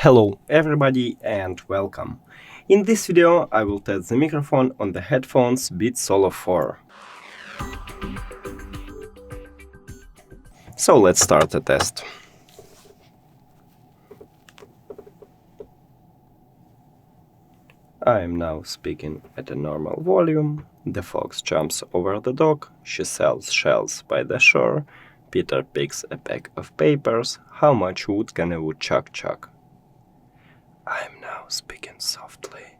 Hello everybody and welcome. In this video I will test the microphone on the headphones Beats Solo 4. So let's start the test. I am now speaking at a normal volume. The fox jumps over the dog. She sells shells by the shore. Peter picks a pack of papers. How much wood can a woodchuck chuck? I am now speaking softly.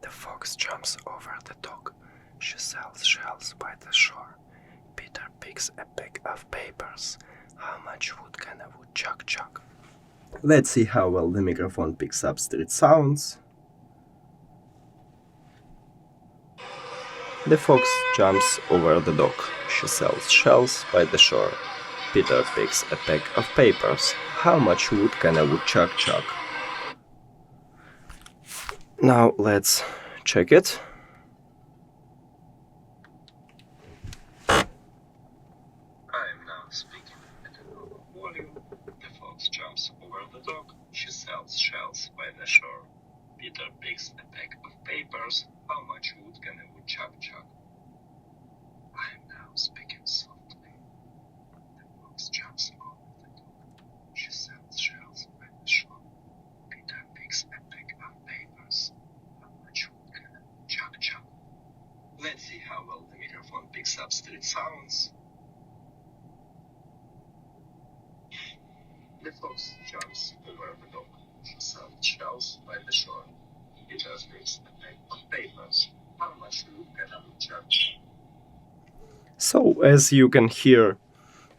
The fox jumps over the dog. She sells shells by the shore. Peter picks a pack of papers. How much wood can a woodchuck chuck? Let's see how well the microphone picks up street sounds. The fox jumps over the dog. She sells shells by the shore. Peter picks a pack of papers. How much wood can a woodchuck chuck? Now let's check it. I am now speaking at a low volume. The fox jumps over the dog. She sells shells by the shore. Peter picks a pack of papers. How much wood can a woodchuck chuck? I am now speaking softly. The fox jumps over the dog. She sells shells by the shore. Peter picks a pack of papers. How much wood can a woodchuck chuck? Let's see how well the microphone picks up street sounds. The fox jumps over the dog. She sells shells by the shore. Peter picks a pack of papers. How much wood can a woodchuck chuck? So, as you can hear,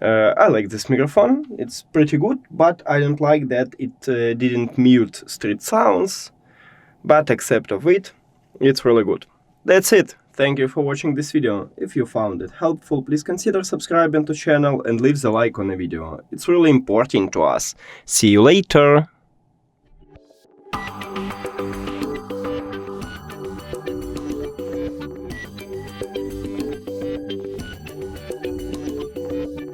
I like this microphone. It's pretty good, but I don't like that it didn't mute street sounds. But except of it, it's really good. That's it. Thank you for watching this video. If you found it helpful, please consider subscribing to the channel and leave the like on the video. It's really important to us. See you later!